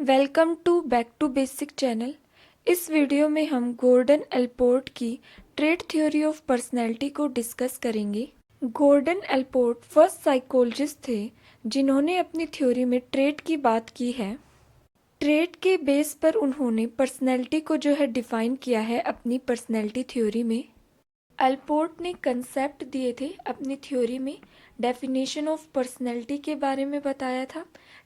Welcome to back to basic channel. इस video में हम गॉर्डन एलपोर्ट की ट्रेट थ्योरी ऑफ पर्सनैलिटी को डिस्कस करेंगे। गॉर्डन एलपोर्ट फर्स्ट साइकोलॉजिस्ट थे जिन्होंने अपनी थ्योरी में ट्रेट की बात की है। ट्रेट के बेस पर उन्होंने पर्सनैलिटी को डिफाइन किया है अपनी पर्सनैलिटी थ्योरी में। एलपोर्ट ने कंसेप्ट दिए थे अपनी थ्योरी में। डेफिनेशन ऑफ पर्सनैलिटी के बारे में बताया था।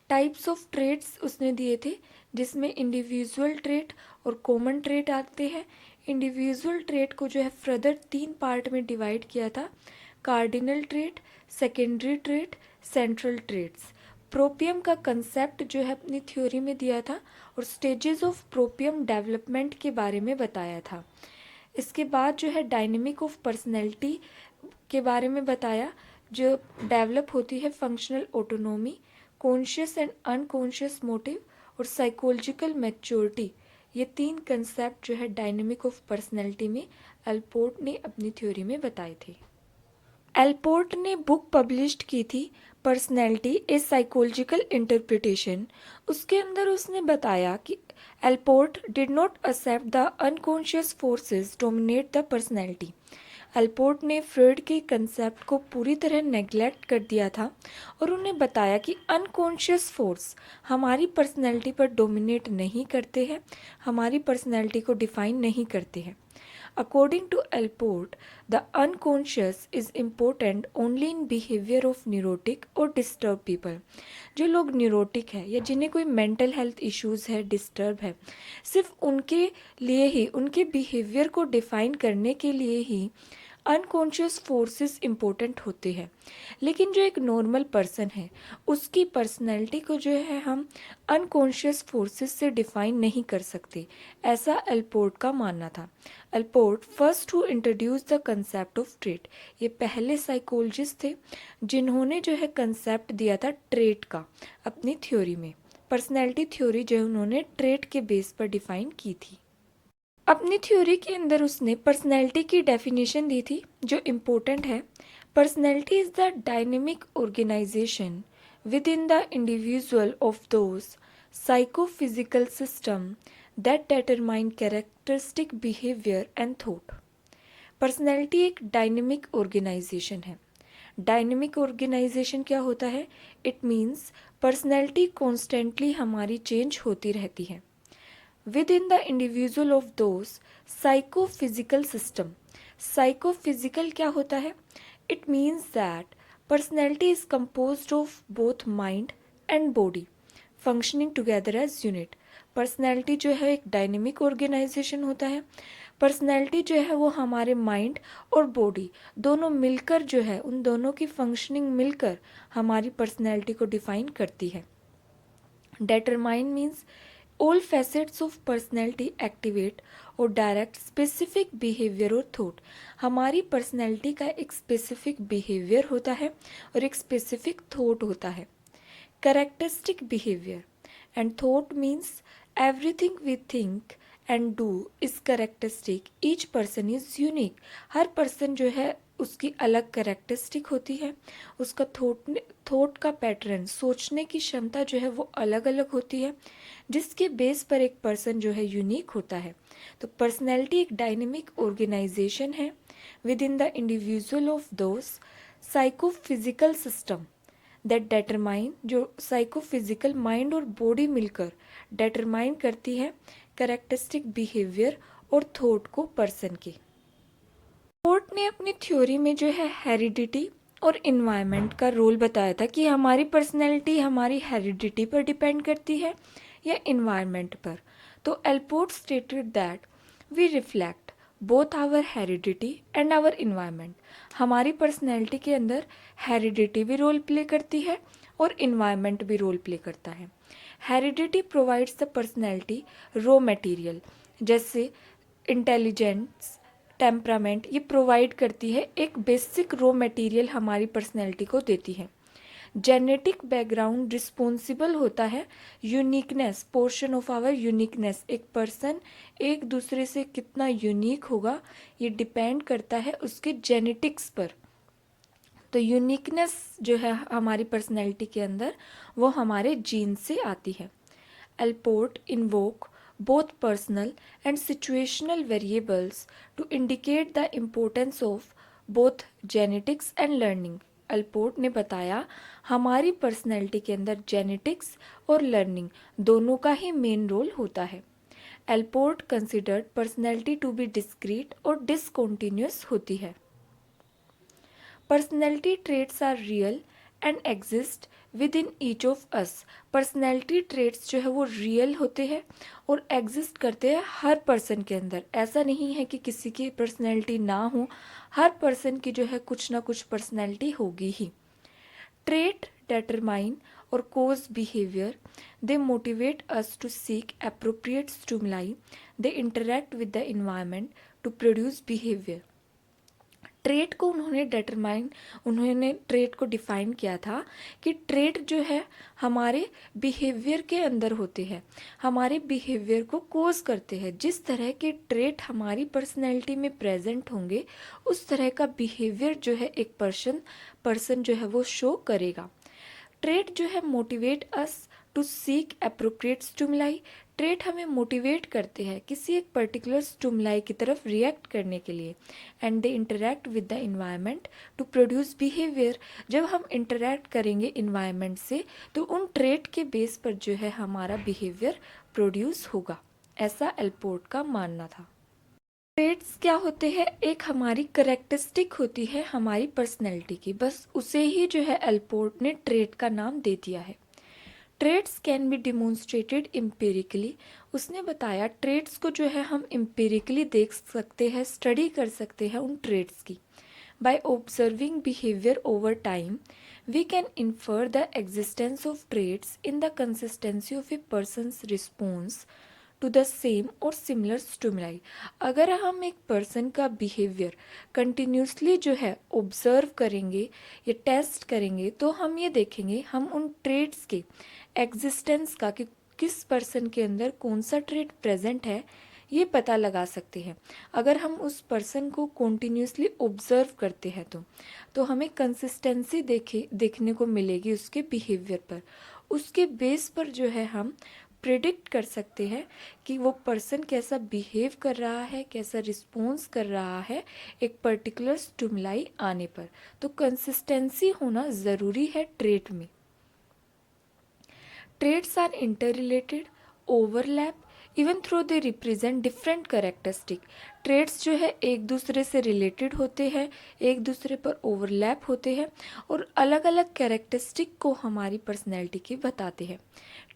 टाइप्स ऑफ ट्रेट्स उसने दिए थे जिसमें इंडिविजुअल ट्रेट और कॉमन ट्रेट आते हैं। इंडिविजुअल ट्रेट को फर्दर 3 पार्ट में डिवाइड किया था: cardinal trait, secondary trait, central traits. Proprium का कंसेप्ट अपनी थ्योरी में दिया था और स्टेजेस ऑफ प्रोपियम डेवलपमेंट के बारे में बताया था। इसके बाद डायनेमिक ऑफ पर्सनैलिटी के बारे में बताया, जो डेवलप होती है functional autonomy, conscious and unconscious motive और साइकोलॉजिकल मैच्योरिटी। ये 3 कंसेप्ट डायनेमिक ऑफ पर्सनैलिटी में एलपोर्ट ने अपनी थ्योरी में बताए थे। एलपोर्ट ने बुक पब्लिश्ड की थी पर्सनैलिटी ए साइकोलॉजिकल इंटरप्रिटेशन। उसके अंदर उसने बताया कि Allport did not accept the unconscious forces dominate the personality. Allport ने फ्रॉइड के कंसेप्ट को पूरी तरह नेग्लेक्ट कर दिया था और उन्हें बताया कि अनकॉन्शियस फोर्स हमारी पर्सनैलिटी पर डोमिनेट नहीं करते हैं, हमारी पर्सनैलिटी को डिफाइन नहीं करते हैं। According to Allport, the unconscious is important only in behavior of neurotic or disturbed people. जो लोग न्यूरोटिक है या जिन्हें कोई मेंटल हेल्थ इश्यूज है, डिस्टर्ब है, सिर्फ उनके लिए ही, उनके बिहेवियर को डिफाइन करने के लिए ही अनकॉन्शियस फोर्सेस इम्पोर्टेंट होते हैं। लेकिन जो एक नॉर्मल पर्सन है उसकी पर्सनैलिटी को हम अनकॉन्शियस फोर्सेस से डिफाइन नहीं कर सकते, ऐसा एलपोर्ट का मानना था। Allport first to introduce the concept of trait. ये पहले साइकोलॉजिस्ट थे जिन्होंने कंसेप्ट दिया था ट्रेट का अपनी थ्योरी में। पर्सनैलिटी थ्योरी उन्होंने ट्रेट के बेस पर डिफाइन की थी। अपनी थ्योरी के अंदर उसने पर्सनैलिटी की डेफिनेशन दी थी जो इम्पोर्टेंट है। Personality is the dynamic organisation within the individual of those psychophysical system that determine characteristic behaviour and thought. Personality एक डायनेमिक ऑर्गेनाइजेशन है। डायनेमिक ऑर्गेनाइजेशन क्या होता है? इट मीन्स पर्सनैलिटी कॉन्स्टेंटली हमारी चेंज होती रहती है within the individual of those psychophysical system. Psychophysical क्या होता है? It means that personality is composed of both mind and body functioning together as unit. Personality एक डायनेमिक ऑर्गेनाइजेशन होता है। पर्सनैलिटी वो हमारे माइंड और बॉडी दोनों मिलकर उन दोनों की फंक्शनिंग मिलकर हमारी पर्सनैलिटी को डिफाइन करती है। Determine means all facets of personality activate और डायरेक्ट स्पेसिफिक बिहेवियर और थॉट। हमारी पर्सनैलिटी का एक स्पेसिफिक बिहेवियर होता है और एक स्पेसिफिक थॉट होता है। Characteristic behaviour and thought means everything we think and do is characteristic. Each person is unique. हर पर्सन उसकी अलग कैरेक्टरिस्टिक होती है। उसका थॉट का पैटर्न, सोचने की क्षमता वो अलग अलग होती है, जिसके बेस पर एक पर्सन यूनिक होता है। तो पर्सनैलिटी एक डायनेमिक ऑर्गेनाइजेशन है with in the individual of those psychophysical system that determine, जो साइकोफिजिकल माइंड और बॉडी मिलकर डेटरमाइन करती है कैरेक्टरिस्टिक बिहेवियर और थॉट को पर्सन के। फोर्ट ने अपनी थ्योरी में हेरिडिटी और इन्वायरमेंट का रोल बताया था कि हमारी पर्सनैलिटी हमारी हेरिडिटी पर डिपेंड करती है या इन्वायरमेंट पर। तो Allport stated that we reflect both our heredity and our environment. हमारी पर्सनैलिटी के अंदर हेरिडिटी भी रोल प्ले करती है और इन्वायरमेंट भी रोल प्ले करता है। Heredity provides the personality raw material, जैसे इंटेलिजेंस, टेम्परामेंट, ये प्रोवाइड करती है, एक बेसिक रॉ मटेरियल हमारी पर्सनैलिटी को देती है। जेनेटिक बैकग्राउंड रिस्पॉन्सिबल होता है uniqueness, portion of our uniqueness. एक पर्सन एक दूसरे से कितना यूनिक होगा ये डिपेंड करता है उसके जेनेटिक्स पर। तो यूनिकनेस हमारी पर्सनैलिटी के अंदर वो हमारे जीन से आती है। Alport invoke both personal and situational variables to indicate the importance of both genetics and learning. Allport ने बताया हमारी पर्सनैलिटी के अंदर जेनेटिक्स और लर्निंग दोनों का ही मेन रोल होता है. Allport considered personality to be discrete और डिसकॉन्टिन्यूस होती है. Personality traits are real and exist within each of us. Personality traits जो है वो रियल होते हैं और एग्जिस्ट करते हैं हर पर्सन के अंदर. ऐसा नहीं है कि किसी की पर्सनैलिटी ना हो, हर पर्सन की जो है कुछ ना कुछ पर्सनैलिटी होगी ही. Trait determine or cause behavior. They motivate us to seek appropriate stimuli. They interact with the environment to produce behavior. Trait को उन्होंने ट्रेट को डिफाइन किया था कि ट्रेट जो है हमारे बिहेवियर के अंदर होते हैं, हमारे बिहेवियर को कोज करते हैं. जिस तरह के ट्रेट हमारी पर्सनैलिटी में प्रेजेंट होंगे उस तरह का बिहेवियर जो है एक पर्सन जो है वो शो करेगा. ट्रेट जो है motivate us to seek appropriate stimuli. Trait हमें मोटिवेट करते हैं किसी एक पर्टिकुलर स्टिमुलाई की तरफ रिएक्ट करने के लिए. And they interact with the environment to produce behaviour. जब हम इंटरैक्ट करेंगे इन्वायरमेंट से तो उन ट्रेट के बेस पर जो है हमारा बिहेवियर प्रोड्यूस होगा. ऐसा एल्पोर्ट का मानना था. ट्रेट्स क्या होते हैं? एक हमारी करेक्टरिस्टिक होती है हमारी पर्सनैलिटी की, बस उसे ही जो है एल्पोर्ट ने ट्रेट का नाम दे दिया है. Traits can be demonstrated empirically. उसने बताया ट्रेट्स को जो है हम एम्पिरिकली देख सकते हैं, स्टडी कर सकते हैं उन ट्रेट्स की. By observing behaviour over time we can infer the existence of traits in the consistency of a person's response to the same और सिमिलर स्टिमुलाई. अगर हम एक पर्सन का बिहेवियर कंटिन्यूसली जो है ऑब्जर्व करेंगे या टेस्ट करेंगे तो हम ये देखेंगे, हम उन ट्रेट्स के एग्जिस्टेंस का कि किस पर्सन के अंदर कौन सा ट्रेट प्रेजेंट है ये पता लगा सकते हैं. अगर हम उस पर्सन को कॉन्टिन्यूसली ऑब्जर्व करते हैं तो हमें कंसिस्टेंसी देखने को मिलेगी उसके बिहेवियर पर. उसके बेस पर जो है हम प्रिडिक्ट कर सकते हैं कि वो पर्सन कैसा बिहेव कर रहा है, कैसा रिस्पॉन्स कर रहा है एक पर्टिकुलर स्टिमुलाई आने पर. तो कंसिस्टेंसी होना ज़रूरी है ट्रेट में. Traits are interrelated, overlap even through they represent different characteristic. Traits जो है एक दूसरे से रिलेटेड होते हैं, एक दूसरे पर ओवरलैप होते हैं और अलग अलग कैरेक्टरिस्टिक को हमारी पर्सनैलिटी की बताते हैं.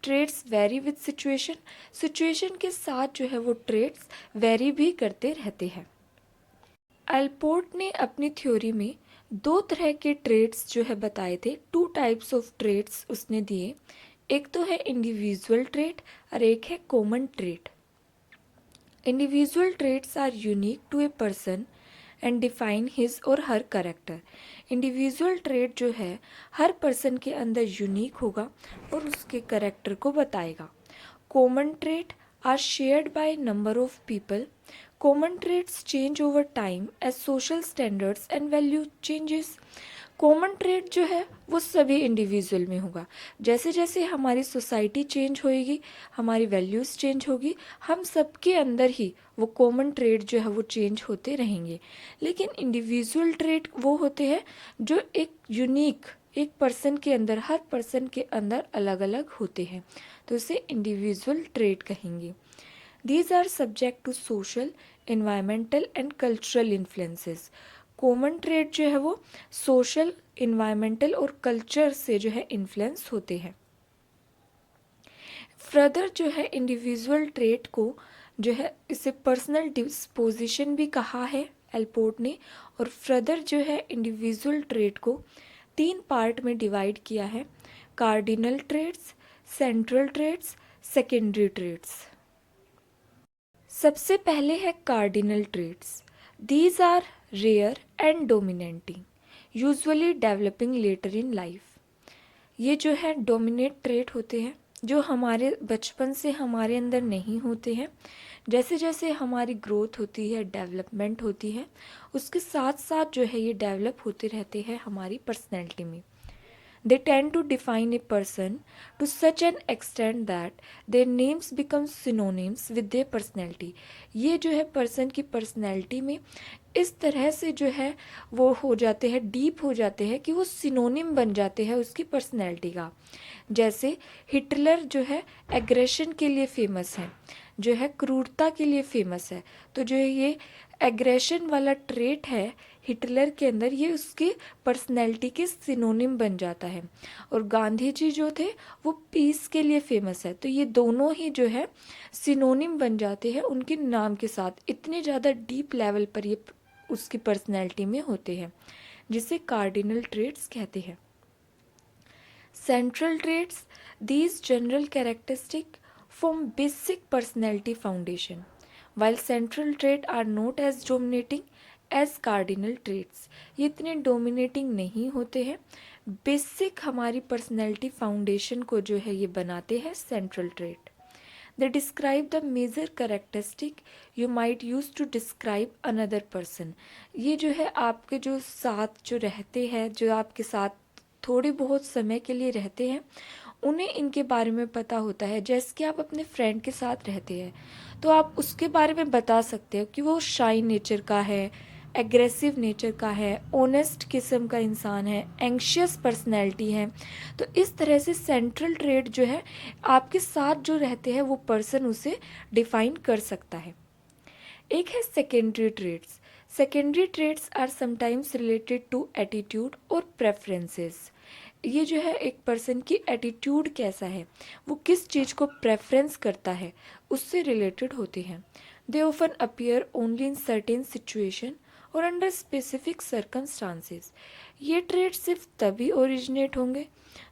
ट्रेट्स वेरी विद सिचुएशन के साथ जो है वो ट्रेट्स वेरी भी करते रहते हैं. एल्पोर्ट ने अपनी थ्योरी में दो तरह के ट्रेट्स जो है बताए थे. 2 टाइप्स ऑफ ट्रेट्स उसने दिए. एक तो है इंडिविजुअल ट्रेट और एक है common trait. Individual traits are unique to a person and define his और हर कैरेक्टर. इंडिविजुअल ट्रेट जो है हर पर्सन के अंदर यूनिक होगा और उसके कैरेक्टर को बताएगा. Common trait are shared by number of people. Common traits change over time as social standards and value changes. Common trait जो है वो सभी इंडिविजुअल में होगा. जैसे जैसे हमारी सोसाइटी चेंज होएगी, हमारी वैल्यूज़ चेंज होगी, हम सबके अंदर ही वो कॉमन ट्रेट जो है वो चेंज होते रहेंगे. लेकिन इंडिविजुअल ट्रेट वो होते हैं जो एक यूनिक एक पर्सन के अंदर, हर पर्सन के अंदर अलग अलग होते हैं, तो इसे इंडिविजुअल ट्रेट कहेंगे. These are subject to social, environmental and cultural influences. Common trait जो है वो सोशल, इन्वायरमेंटल और कल्चर से जो है इन्फ्लुएंस होते हैं. फर्दर जो है इंडिविजुअल ट्रेट को जो है इसे पर्सनल डिस्पोजिशन भी कहा है एल्पोर्ट ने. और फर्दर जो है इंडिविजुअल ट्रेट को 3 पार्ट में डिवाइड किया है. Cardinal traits, central traits, secondary traits. सबसे पहले है cardinal traits. These are rare and dominating, usually developing later in life. ये जो है डोमिनेट ट्रेट होते हैं जो हमारे बचपन से हमारे अंदर नहीं होते हैं. जैसे जैसे हमारी ग्रोथ होती है, डेवलपमेंट होती है, उसके साथ साथ जो है ये डेवलप होते रहते हैं हमारी पर्सनैलिटी में. They tend to define a person to such an extent that their names become synonyms with their personality. ये जो है पर्सन की पर्सनैलिटी में इस तरह से जो है वो हो जाते हैं, डीप हो जाते हैं कि वो सिनोनिम बन जाते हैं उसकी पर्सनैलिटी का। जैसे हिटलर जो है एग्रेशन के लिए फेमस है, जो है क्रूरता के लिए फेमस है। तो जो ये एग्रेशन वाला ट्रेट है हिटलर के अंदर, ये उसकी पर्सनैलिटी के सिनोनिम बन जाता है। और गांधी जी जो थे वो पीस के लिए फेमस है। तो ये दोनों ही जो है सिनोनिम बन जाते हैं उनके नाम के साथ, इतने ज़्यादा डीप लेवल पर ये उसकी पर्सनैलिटी में होते हैं, जिसे कार्डिनल ट्रेट्स कहते हैं। Central traits, these general characteristics form basic personality foundation, while central traits are not as dominating as cardinal traits. ये इतने dominating नहीं होते हैं, बेसिक हमारी पर्सनैलिटी फाउंडेशन को जो है ये बनाते हैं central trait. They describe the major characteristic you might use to describe another person. ये जो है आपके जो साथ जो रहते हैं, जो आपके साथ थोड़े बहुत समय के लिए रहते हैं, उन्हें इनके बारे में पता होता है। जैसे कि आप अपने फ्रेंड के साथ रहते हैं तो आप उसके बारे में बता सकते हो कि वो शाई नेचर का है, एग्रेसिव नेचर का है, ऑनेस्ट किस्म का इंसान है, एंग्शियस पर्सनैलिटी है। तो इस तरह से सेंट्रल ट्रेट जो है आपके साथ जो रहते हैं वो पर्सन उसे डिफाइन कर सकता है। एक है secondary traits. Secondary traits are sometimes related to attitude और प्रेफरेंसेस। ये जो है एक पर्सन की एटीट्यूड कैसा है, वो किस चीज़ को प्रेफरेंस करता है, उससे रिलेटेड होते हैं। They often appear only in certain situation और अंडर स्पेसिफिक सर्कमस्टांसेस। ये ट्रेट सिर्फ तभी ओरिजिनेट होंगे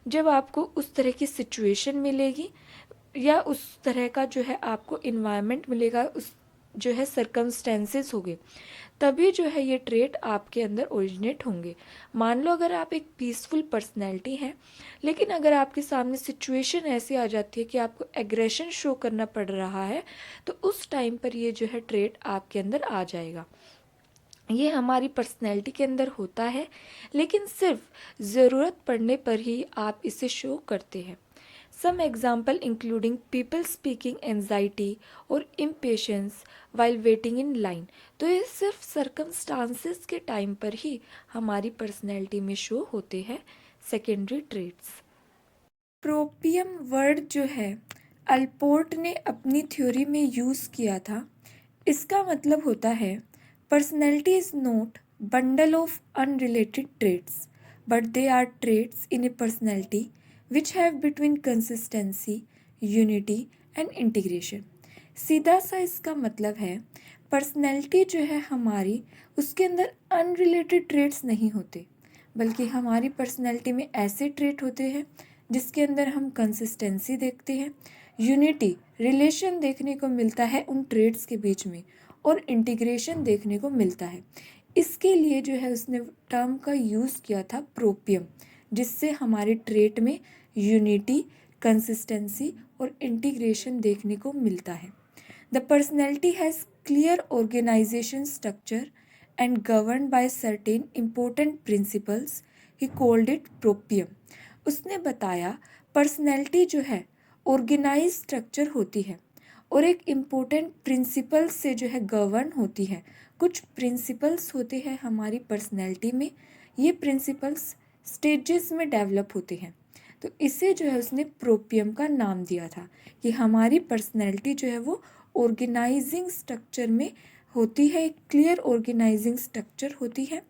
जब आपको उस तरह की सिचुएशन मिलेगी या उस तरह का जो है आपको इन्वायरमेंट मिलेगा, उस जो है सर्कमस्टेंसेस होंगे, तभी जो है ये ट्रेट आपके अंदर ओरिजिनेट होंगे। मान लो अगर आप एक पीसफुल पर्सनैलिटी हैं, लेकिन अगर आपके सामने सिचुएशन ऐसी आ जाती है कि आपको एग्रेशन शो करना पड़ रहा है, तो उस टाइम पर ये जो है ट्रेट आपके अंदर आ जाएगा। ये हमारी पर्सनैलिटी के अंदर होता है, लेकिन सिर्फ ज़रूरत पड़ने पर ही आप इसे शो करते हैं। Some example including people speaking anxiety और impatience while waiting in line। तो ये सिर्फ circumstances के टाइम पर ही हमारी पर्सनैलिटी में शो होते हैं सेकेंडरी ट्रेट्स। प्रोपियम वर्ड जो है अल्पोर्ट ने अपनी थ्योरी में यूज़ किया था। इसका मतलब होता है personality is not bundle of unrelated traits but they are traits in a personality which have between consistency, unity and integration। सीधा सा इसका मतलब है पर्सनैलिटी जो है हमारी, उसके अंदर अनरिलेटेड ट्रेट्स नहीं होते, बल्कि हमारी पर्सनैलिटी में ऐसे ट्रेट होते हैं जिसके अंदर हम कंसिस्टेंसी देखते हैं, यूनिटी रिलेशन देखने को मिलता है उन ट्रेट्स के बीच में, और इंटीग्रेशन देखने को मिलता है। इसके लिए जो है उसने टर्म का यूज़ किया था प्रोपियम, जिससे हमारे ट्रेट में यूनिटी, कंसिस्टेंसी और इंटीग्रेशन देखने को मिलता है। The personality has clear organization structure and govern by certain important principles, he called it proprium. उसने बताया पर्सनैलिटी जो है ऑर्गेनाइज स्ट्रक्चर होती है और एक इम्पोर्टेंट प्रिंसिपल से जो है गवर्न होती है। कुछ प्रिंसिपल्स होते हैं हमारी पर्सनैलिटी में, ये प्रिंसिपल्स स्टेजेस में डेवलप होते हैं। तो इसे जो है उसने प्रोपियम का नाम दिया था कि हमारी पर्सनैलिटी जो है वो ऑर्गेनाइजिंग स्ट्रक्चर में होती है, एक क्लियर ऑर्गेनाइजिंग स्ट्रक्चर होती है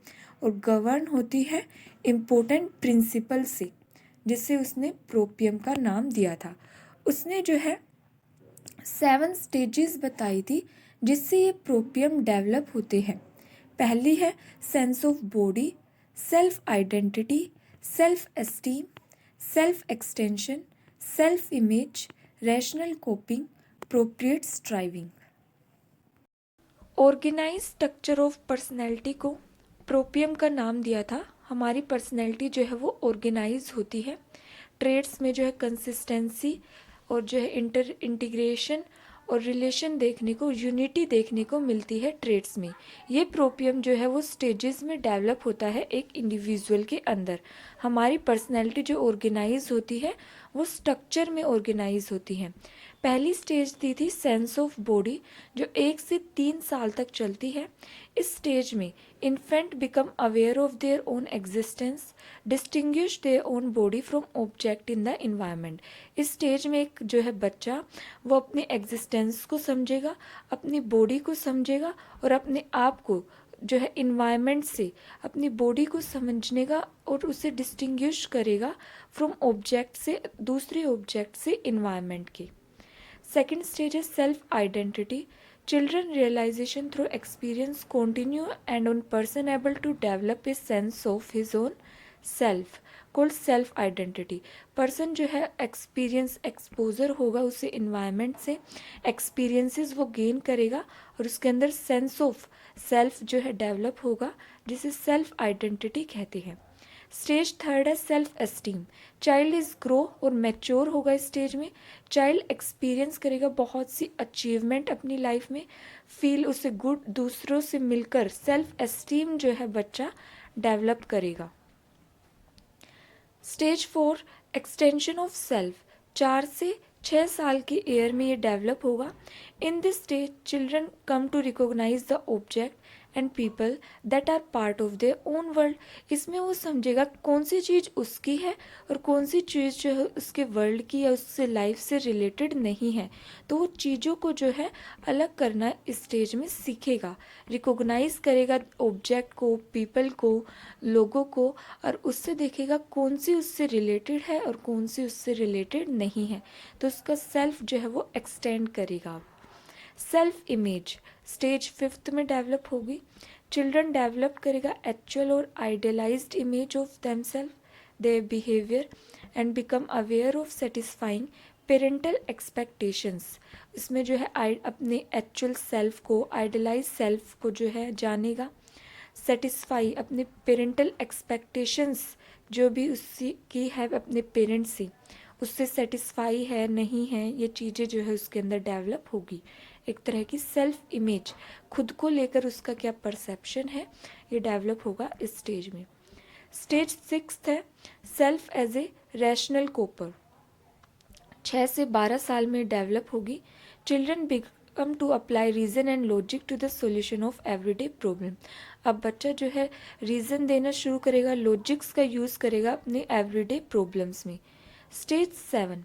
और गवर्न होती है इम्पोर्टेंट प्रिंसिपल से, जिससे उसने प्रोपियम का नाम दिया था। उसने जो है 7 स्टेजेस बताई थी जिससे ये प्रोपियम डेवलप होते हैं। पहली है sense of body, self identity, self esteem, self extension, self image, rational coping, propriate striving. Organise structure of personality को प्रोपियम का नाम दिया था। हमारी पर्सनैलिटी जो है वो ऑर्गेनाइज होती है, ट्रेड्स में जो है कंसिस्टेंसी और जो है इंटीग्रेशन और रिलेशन देखने को, यूनिटी देखने को मिलती है ट्रेट्स में। ये प्रोपियम जो है वो स्टेजेस में डेवलप होता है एक इंडिविजुअल के अंदर। हमारी पर्सनैलिटी जो ऑर्गेनाइज होती है वो स्ट्रक्चर में ऑर्गेनाइज होती है। पहली स्टेज दी थी सेंस ऑफ बॉडी, जो 1 से 3 साल तक चलती है। इस स्टेज में infant become aware of their own existence, distinguish their own body from object in the environment. इस स्टेज में एक जो है बच्चा वो अपने एग्जिस्टेंस को समझेगा, अपनी बॉडी को समझेगा और अपने आप को जो है इन्वायरमेंट से अपनी बॉडी को समझने का और उसे डिस्टिंग्विश करेगा फ्रॉम ऑब्जेक्ट से, दूसरे ऑब्जेक्ट से, इन्वायरमेंट के। सेकेंड स्टेज है self identity. Children realization through experience continue and on person able to develop a sense of his own self called self identity। Person जो है एक्सपीरियंस, एक्सपोजर होगा उसे environment से, एक्सपीरियंसेस वो gain करेगा और उसके अंदर सेंस ऑफ सेल्फ जो है डेवलप होगा, जिसे सेल्फ आइडेंटिटी कहते हैं। स्टेज थर्ड है self esteem. Child is grow और मैच्योर होगा इस स्टेज में। चाइल्ड एक्सपीरियंस करेगा बहुत सी अचीवमेंट अपनी लाइफ में, फील उसे गुड, दूसरों से मिलकर सेल्फ एस्टीम जो है बच्चा डेवलप करेगा। Stage 4 extension of self. 4 से 6 साल की एयर में ये डेवलप होगा। In this stage children come to recognise the object and people that are part of their own world. इसमें वो समझेगा कौन सी चीज़ उसकी है और कौन सी चीज़ जो है उसके वर्ल्ड की या उससे लाइफ से रिलेटेड नहीं है। तो वो चीज़ों को जो है अलग करना इस स्टेज में सीखेगा, रिकॉग्नाइज करेगा ऑब्जेक्ट को, पीपल को, लोगों को, और उससे देखेगा कौन सी उससे रिलेटेड है और कौन सी उससे रिलेटेड नहीं है। तो उसका सेल्फ जो है वो एक्सटेंड करेगा। सेल्फ इमेज स्टेज 5th में डेवलप होगी। चिल्ड्रन डेवलप करेगा एक्चुअल और idealised image of themselves, their behaviour and become aware of satisfying parental expectations. इसमें जो है अपने एक्चुअल सेल्फ को, आइडियलाइज सेल्फ को जो है जानेगा, सेटिस्फाई अपने पेरेंटल एक्सपेक्टेशंस जो भी उसकी की है अपने पेरेंट्स से, उससे सेटिस्फाई है नहीं है, ये चीज़ें जो है उसके अंदर डेवलप होगी। एक तरह की सेल्फ इमेज, खुद को लेकर उसका क्या परसेप्शन है, ये डेवलप होगा इस स्टेज में। स्टेज 6 है self as a rational coper. 6 से 12 साल में डेवलप होगी। Children become to apply reason and logic to the solution of everyday problem. अब बच्चा जो है रीज़न देना शुरू करेगा, लॉजिक्स का यूज़ करेगा अपने एवरीडे प्रॉब्लम्स में। स्टेज 7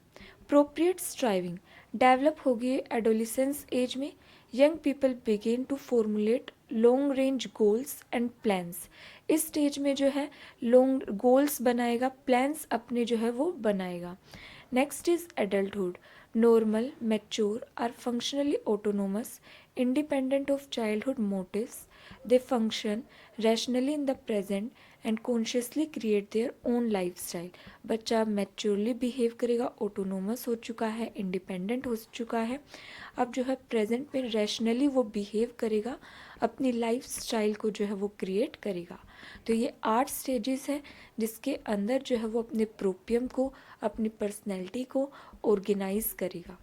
प्रोप्रिएट स्ट्राइविंग डेवलप होगी एडोलिसेंस एज में। Young people begin to formulate long range goals and plans. इस स्टेज में जो है लॉन्ग गोल्स बनाएगा, प्लान्स अपने जो है वो बनाएगा। Next is adulthood. Normal, mature are functionally autonomous, independent of childhood motives. They function rationally in the present and consciously create their own lifestyle. बच्चा मैच्योरली बिहेव करेगा, ऑटोनोमस हो चुका है, इंडिपेंडेंट हो चुका है। अब जो है प्रेजेंट में रैशनली वो बिहेव करेगा, अपनी लाइफ स्टाइल को जो है वो क्रिएट करेगा। तो ये 8 स्टेजेस हैं जिसके अंदर जो है वो अपने प्रोपियम को, अपनी पर्सनैलिटी को ऑर्गेनाइज करेगा।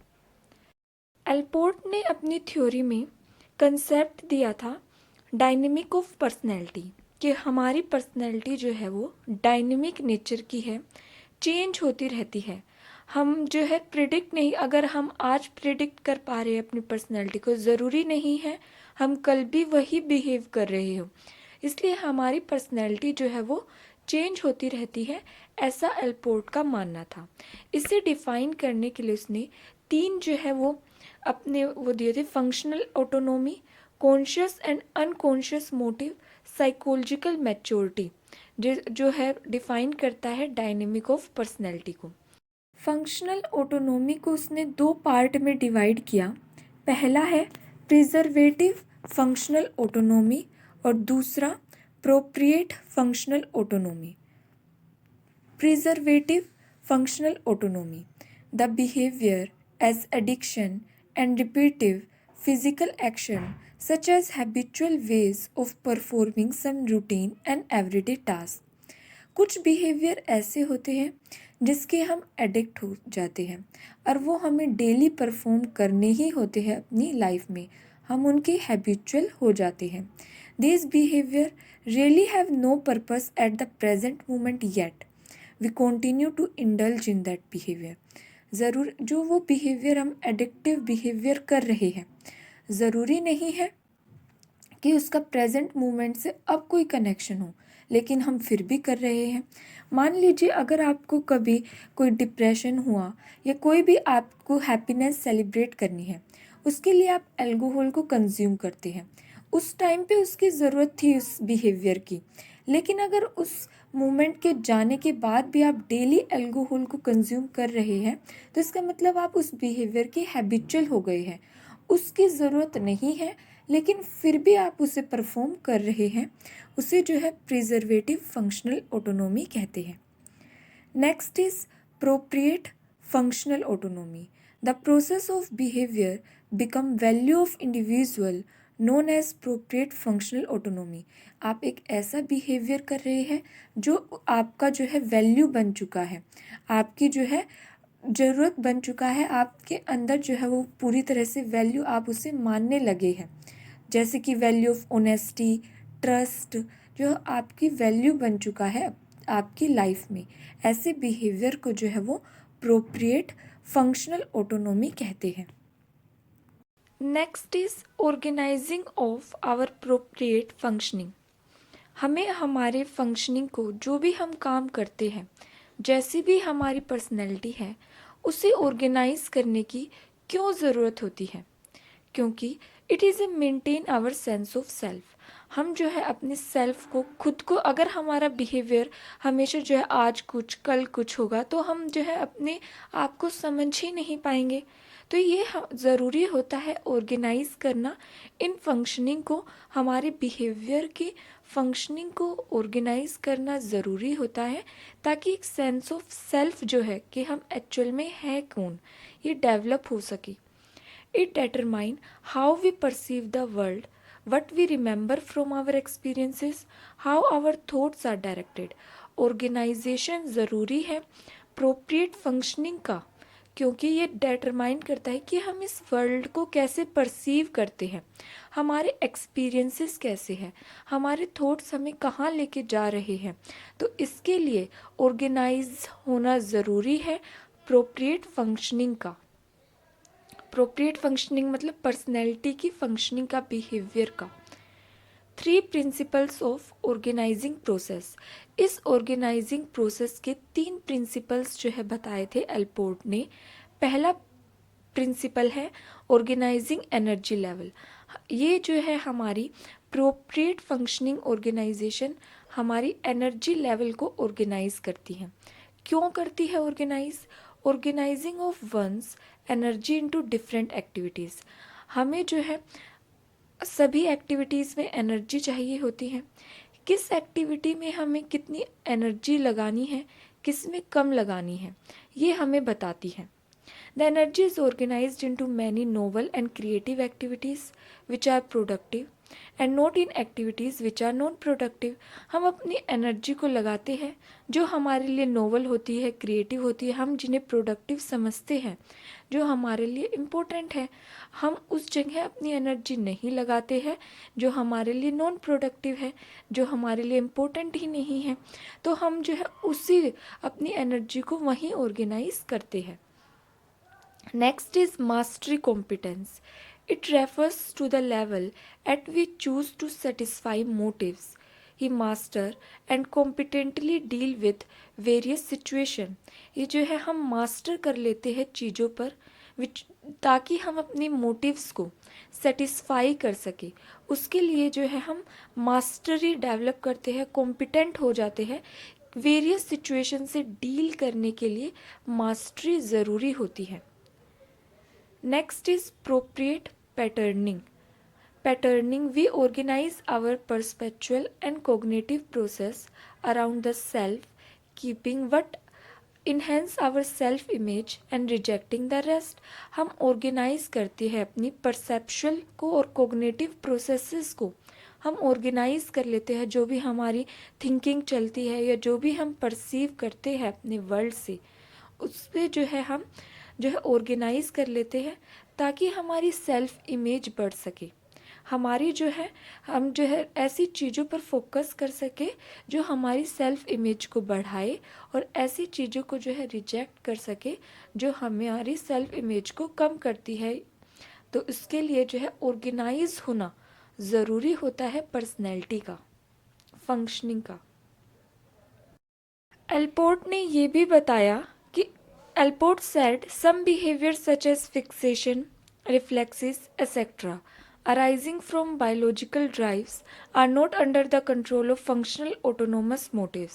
एल्पोर्ट ने अपनी थ्योरी में कंसेप्ट दिया था डायनेमिक ऑफ पर्सनैलिटी, कि हमारी पर्सनैलिटी जो है वो डायनेमिक नेचर की है, चेंज होती रहती है। हम जो है प्रिडिक्ट नहीं, अगर हम आज प्रिडिक्ट कर पा रहे हैं अपनी पर्सनैलिटी को, ज़रूरी नहीं है हम कल भी वही बिहेव कर रहे हो। इसलिए हमारी पर्सनैलिटी जो है वो चेंज होती रहती है, ऐसा एल्पोर्ट का मानना था। इसे डिफाइन करने के लिए उसने 3 जो है वो अपने वो दिए थे, functional autonomy, conscious and unconscious motive, psychological maturity, जो है डिफाइन करता है डायनेमिक ऑफ पर्सनैलिटी को। फंक्शनल ऑटोनोमी को उसने 2 पार्ट में डिवाइड किया। पहला है प्रिजर्वेटिव फंक्शनल ऑटोनोमी और दूसरा प्रोप्रिएट functional autonomy. Preservative functional autonomy, the behaviour as addiction and repetitive physical action such as habitual ways of performing some routine and everyday task. कुछ behaviour ऐसे होते हैं जिसके हम एडिक्ट हो जाते हैं और वो हमें डेली परफॉर्म करने ही होते हैं अपनी लाइफ में, हम उनके हैबिचुअल हो जाते हैं। This behaviour really have no purpose at the present moment yet we continue to indulge in that behaviour. ज़रूर जो वो बिहेवियर हम एडिक्टिव बिहेवियर कर रहे हैं, ज़रूरी नहीं है कि उसका प्रेजेंट मोमेंट से अब कोई कनेक्शन हो, लेकिन हम फिर भी कर रहे हैं। मान लीजिए अगर आपको कभी कोई डिप्रेशन हुआ या कोई भी आपको हैप्पीनेस सेलिब्रेट करनी है, उसके लिए आप अल्कोहल को कंज्यूम करते हैं। उस टाइम पे उसकी ज़रूरत थी उस बिहेवियर की, लेकिन अगर उस मोमेंट के जाने के बाद भी आप डेली अल्कोहल को कंज्यूम कर रहे हैं, तो इसका मतलब आप उस बिहेवियर के हैबिचुअल हो गए हैं। उसकी ज़रूरत नहीं है, लेकिन फिर भी आप उसे परफॉर्म कर रहे हैं। उसे जो है प्रिजर्वेटिव फंक्शनल ऑटोनोमी कहते हैं। Next is propriate functional autonomy. The process of behaviour become value of individual known as propriate functional autonomy. आप एक ऐसा बिहेवियर कर रहे हैं जो आपका जो है वैल्यू बन चुका है, आपकी जो है ज़रूरत बन चुका है, आपके अंदर जो है वो पूरी तरह से वैल्यू आप उसे मानने लगे हैं। जैसे कि वैल्यू ऑफ ऑनेस्टी, ट्रस्ट, जो आपकी वैल्यू बन चुका है आपकी लाइफ में। ऐसे बिहेवियर को जो है वो प्रोप्रिएट फंक्शनल ऑटोनोमी कहते हैं। Next is organising of our propriate functioning. हमें हमारे फंक्शनिंग को, जो भी हम काम करते हैं, जैसी भी हमारी पर्सनैलिटी है, उसे ऑर्गेनाइज करने की क्यों ज़रूरत होती है? क्योंकि it is a maintain our sense of self. हम जो है अपने सेल्फ को, खुद को, अगर हमारा बिहेवियर हमेशा जो है आज कुछ कल कुछ होगा, तो हम जो है अपने आप को समझ ही नहीं पाएंगे। तो ये ज़रूरी होता है ऑर्गेनाइज करना इन फंक्शनिंग को, हमारे बिहेवियर की फंक्शनिंग को ऑर्गेनाइज करना ज़रूरी होता है, ताकि एक सेंस ऑफ सेल्फ जो है कि हम एक्चुअल में है कौन, ये डेवलप हो सके। It determines how we perceive the world, what we remember from our experiences, how our thoughts are directed. Organization ज़रूरी है appropriate functioning का, क्योंकि ये determine करता है कि हम इस वर्ल्ड को कैसे परसीव करते हैं, हमारे एक्सपीरियंसेस कैसे हैं, हमारे थॉट्स हमें कहाँ लेके जा रहे हैं। तो इसके लिए ऑर्गेनाइज होना ज़रूरी है appropriate फंक्शनिंग का। अप्रोप्रिएट फंक्शनिंग मतलब पर्सनैलिटी की फंक्शनिंग का, बिहेवियर का। 3 प्रिंसिपल्स ऑफ ऑर्गेनाइजिंग प्रोसेस। इस ऑर्गेनाइजिंग प्रोसेस के 3 प्रिंसिपल्स जो है बताए थे एल्पोर्ट ने। पहला प्रिंसिपल है ऑर्गेनाइजिंग एनर्जी लेवल। ये जो है हमारी प्रोप्रिएट फंक्शनिंग ऑर्गेनाइजेशन हमारी एनर्जी लेवल को ऑर्गेनाइज करती है। क्यों करती है organise? Organising of one's energy into different activities. हमें जो है सभी एक्टिविटीज़ में एनर्जी चाहिए होती है। किस एक्टिविटी में हमें कितनी एनर्जी लगानी है, किस में कम लगानी है, ये हमें बताती है। The energy is organized into many novel and creative activities which are productive and not in activities which are non-productive. हम अपनी एनर्जी को लगाते हैं जो हमारे लिए नोवल होती है, क्रिएटिव होती है, हम जिन्हें प्रोडक्टिव समझते हैं, जो हमारे लिए इम्पोर्टेंट है। हम उस जगह अपनी एनर्जी नहीं लगाते हैं जो हमारे लिए नॉन प्रोडक्टिव है, जो हमारे लिए इम्पोर्टेंट ही नहीं है। तो हम जो है उसी अपनी एनर्जी को वहीं ऑर्गेनाइज करते हैं। Next is mastery competence. It refers to the level at which choose to satisfy motives. He master and competently deal with various situation. ये जो है हम मास्टर कर लेते हैं चीज़ों पर, ताकि हम अपनी मोटिव्स को सेटिस्फाई कर सके। उसके लिए जो है हम मास्टरी डेवलप करते हैं, कॉम्पिटेंट हो जाते हैं। वेरियस सिचुएशन से डील करने के लिए मास्टरी ज़रूरी होती है। Next is appropriate patterning. Patterning, we organize our perceptual and cognitive process around the self, keeping what enhance our self image and rejecting the rest. हम organize करते हैं अपनी perceptual को और cognitive processes को हम ऑर्गेनाइज कर लेते हैं जो भी हमारी थिंकिंग चलती है या जो भी हम परसीव करते हैं अपने वर्ल्ड से, उस पे जो है हम जो है ऑर्गेनाइज कर लेते हैं ताकि हमारी सेल्फ इमेज बढ़ सके। हमारी जो है हम जो है ऐसी चीज़ों पर फोकस कर सके जो हमारी सेल्फ इमेज को बढ़ाए और ऐसी चीज़ों को जो है रिजेक्ट कर सके जो हमारी सेल्फ इमेज को कम करती है। तो इसके लिए जो है ऑर्गेनाइज होना ज़रूरी होता है पर्सनैलिटी का, फंक्शनिंग का। एल्पोर्ट ने ये भी बताया कि Allport said some behaviour such as fixation, reflexes, etc., arising from biological drives are not under the control of functional autonomous motives.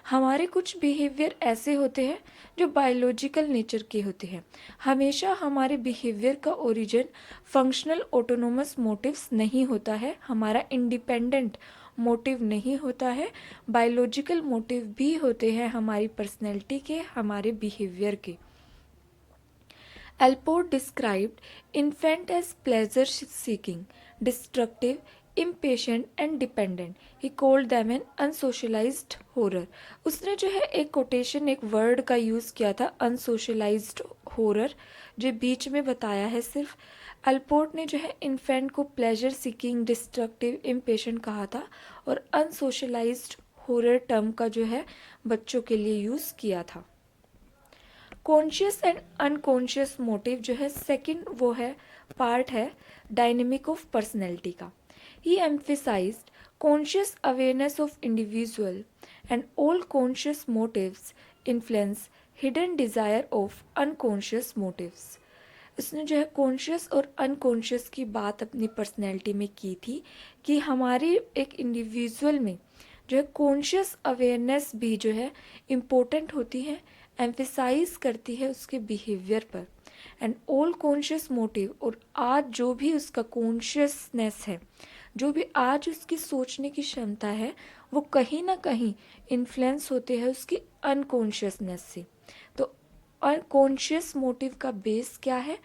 हमारे कुछ बिहेवियर ऐसे होते हैं जो बायोलॉजिकल नेचर के होते हैं। हमेशा हमारे बिहेवियर का ओरिजिन फंक्शनल ऑटोनोमस मोटिव्स नहीं होता है, हमारा इंडिपेंडेंट मोटिव नहीं होता है। बायोलॉजिकल मोटिव भी होते हैं हमारी पर्सनैलिटी के, हमारे बिहेवियर के। Alport described infant as pleasure-seeking, destructive, impatient and dependent. He called them an unsocialized horror. उसने जो है एक कोटेशन, एक वर्ड का यूज़ किया था, unsocialized horror, जो बीच में बताया है सिर्फ। अल्पोर्ट ने जो है इन्फेंट को प्लेजर सीकिंग, डिस्ट्रक्टिव, इम्पेशेंट कहा था और अनसोशलाइज्ड हॉरर टर्म का जो है बच्चों के लिए यूज़ किया था। कॉन्शियस एंड अनकॉन्शियस मोटिव जो है सेकंड वो है पार्ट है डायनेमिक ऑफ पर्सनैलिटी का। He emphasized conscious awareness of individual and all conscious motives influence hidden desire of unconscious motives. इसने जो है कॉन्शियस और अनकॉन्शियस की बात अपनी पर्सनैलिटी में की थी कि हमारी एक इंडिविजुअल में जो है कॉन्शियस अवेयरनेस भी जो है इम्पोर्टेंट होती है, एम्फेसाइज करती है उसके बिहेवियर पर। एंड ऑल कॉन्शियस मोटिव, और आज जो भी उसका कॉन्शियसनेस है, जो भी आज उसकी सोचने की क्षमता है, वो कहीं ना कहीं इन्फ्लुएंस होते हैं उसकी अनकॉन्शियसनेस से। तो अनकॉन्शियस मोटिव का बेस क्या है?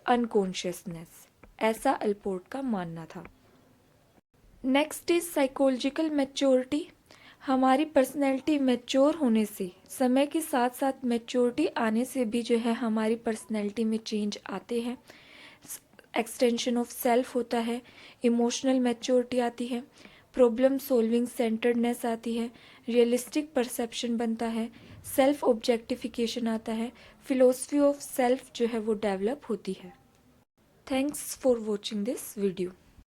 अनकॉन्शियसनेस, ऐसा अल्पोर्ट का मानना था। Next is psychological maturity. हमारी पर्सनैलिटी मैच्योर होने से, समय के साथ साथ मैच्योरिटी आने से भी जो है हमारी पर्सनैलिटी में चेंज आते हैं। एक्सटेंशन ऑफ सेल्फ होता है, इमोशनल मैच्योरिटी आती है, प्रॉब्लम सॉल्विंग सेंटर्डनेस आती है, रियलिस्टिक परसेप्शन बनता है, सेल्फ ऑब्जेक्टिफिकेशन आता है, फिलोसफी ऑफ सेल्फ जो है वो डेवलप होती है। Thanks for watching this video.